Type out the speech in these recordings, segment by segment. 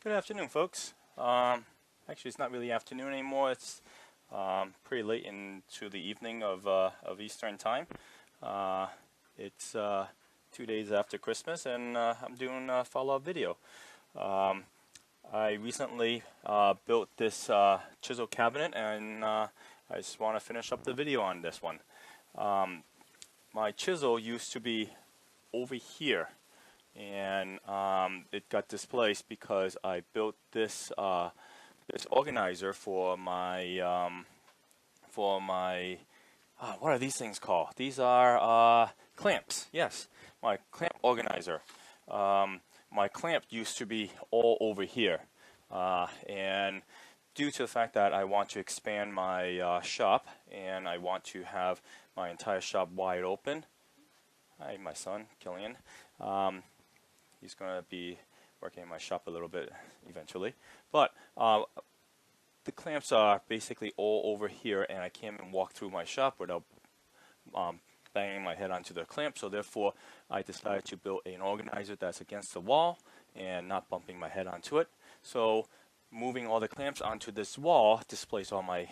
Good afternoon, folks. Actually, it's not really afternoon anymore. It's pretty late into the evening of Eastern time. Uh, it's 2 days after Christmas, and I'm doing a follow-up video. Um, I recently built this chisel cabinet, and I just want to finish up the video on this one. My chisel used to be over here, and it got displaced because I built this this organizer for my what are these things called? These are clamps. Yes, my clamp organizer. My clamp used to be all over here, and due to the fact that I want to expand my shop and I want to have my entire shop wide open. Hi, my son, Killian. He's going to be working in my shop a little bit eventually. But the clamps are basically all over here, and I can't even walk through my shop without banging my head onto the clamp. So therefore, I decided to build an organizer that's against the wall and not bumping my head onto it. So moving all the clamps onto this wall displays all my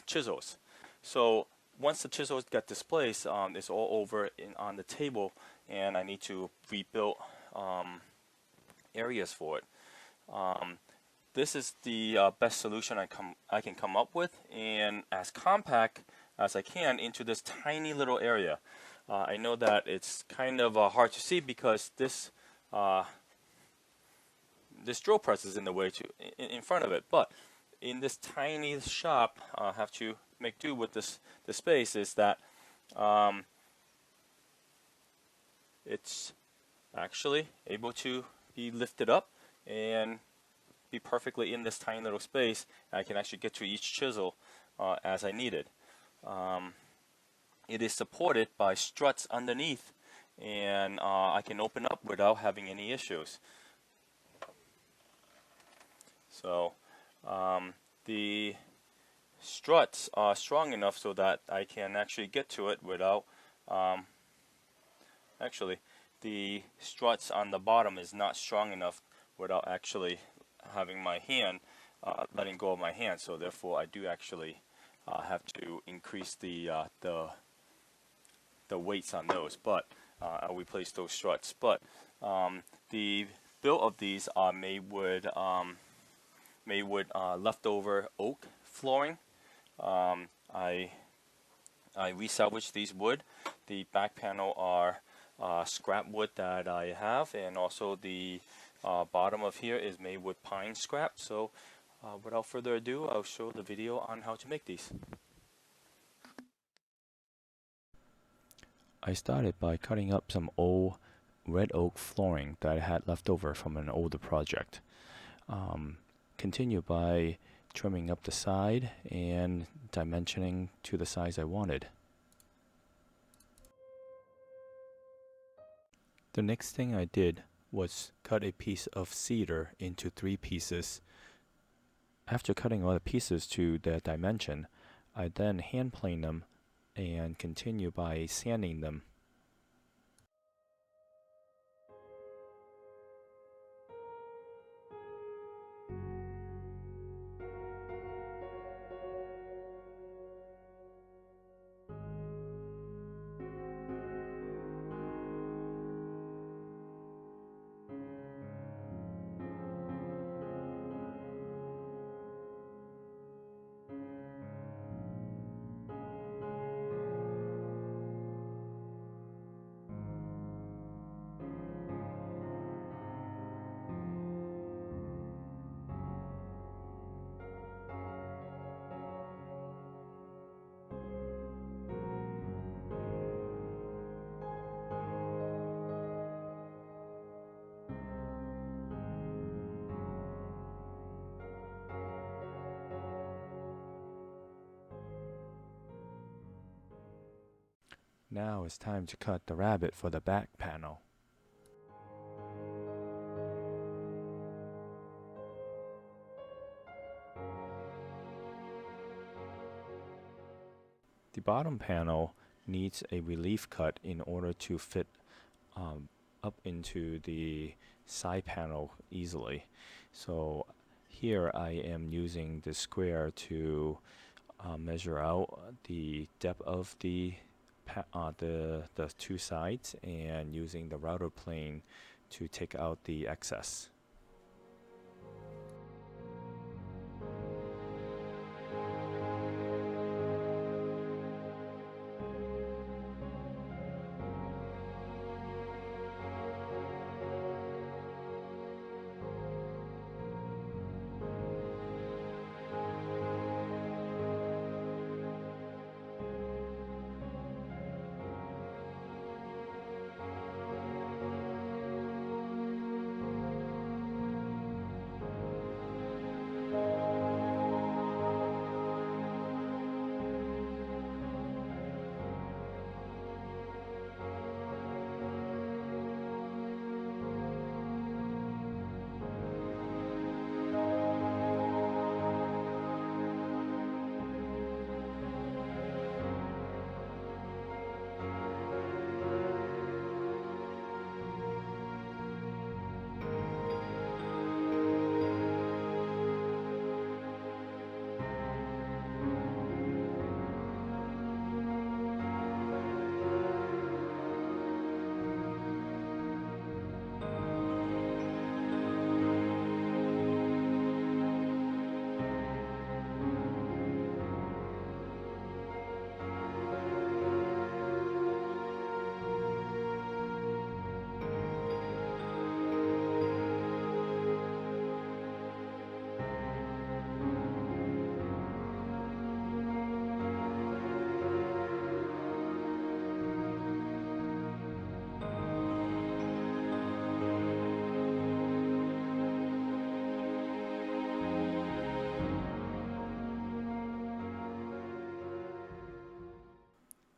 chisels. So once the chisels get displaced, it's all over on the table, and I need to rebuild areas for it. This is the best solution I can come up with, and as compact as I can into this tiny little area. I know that it's kind of hard to see because this drill press is in the way in front of it, but in this tiny shop, I have to make do with the space. Is that it's actually able to be lifted up and be perfectly in this tiny little space. I can actually get to each chisel as I need it. It is supported by struts underneath, and I can open up without having any issues. So the struts are strong enough so that I can actually get to it without actually the struts on the bottom is not strong enough without actually having my hand letting go of my hand. So therefore I do actually have to increase the weights on those, but I'll replace those struts. But the build of these are made with leftover oak flooring. I resalvaged these wood. The back panel are scrap wood that I have, and also the bottom of here is made with pine scrap. So without further ado, I'll show the video on how to make these. I started by cutting up some old red oak flooring that I had left over from an older project. Continue by trimming up the side and dimensioning to the size I wanted. The next thing I did was cut a piece of cedar into 3 pieces. After cutting all the pieces to their dimension, I then hand plane them and continue by sanding them. Now it's time to cut the rabbit for the back panel. The bottom panel needs a relief cut in order to fit up into the side panel easily. So here I am using the square to measure out the depth of the two sides, and using the router plane to take out the excess.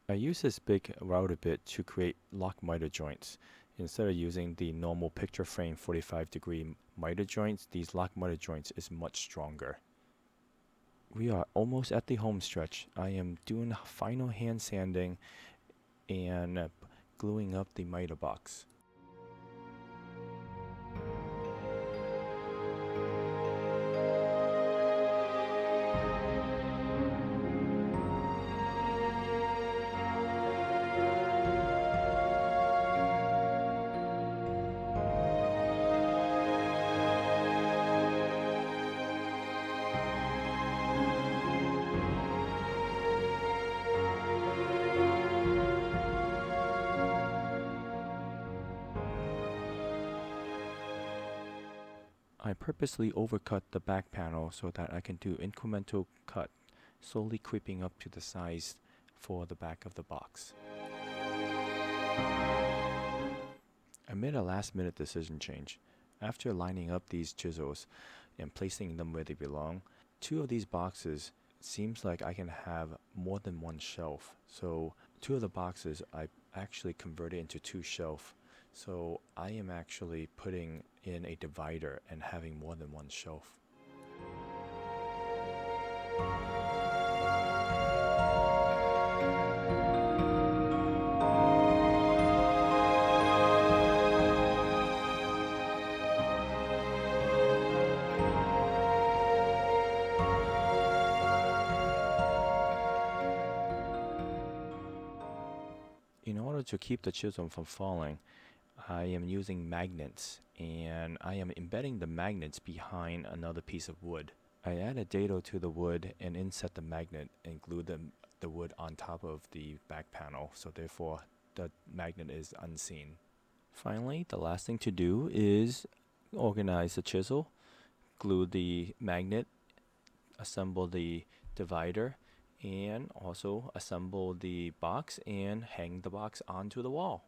I use this big router bit to create lock miter joints. Instead of using the normal picture frame 45-degree miter joints, these lock miter joints is much stronger. We are almost at the home stretch. I am doing final hand sanding and gluing up the miter box. I purposely overcut the back panel so that I can do incremental cut, slowly creeping up to the size for the back of the box. I made a last minute decision change. After lining up these chisels and placing them where they belong, two of these boxes seems like I can have more than one shelf. So two of the boxes I actually converted into two shelves. So I am actually putting in a divider and having more than one shelf. In order to keep the chisel from falling, I am using magnets, and I am embedding the magnets behind another piece of wood. I add a dado to the wood and inset the magnet and glue the wood on top of the back panel, so therefore the magnet is unseen. Finally, the last thing to do is organize the chisel, glue the magnet, assemble the divider, and also assemble the box and hang the box onto the wall.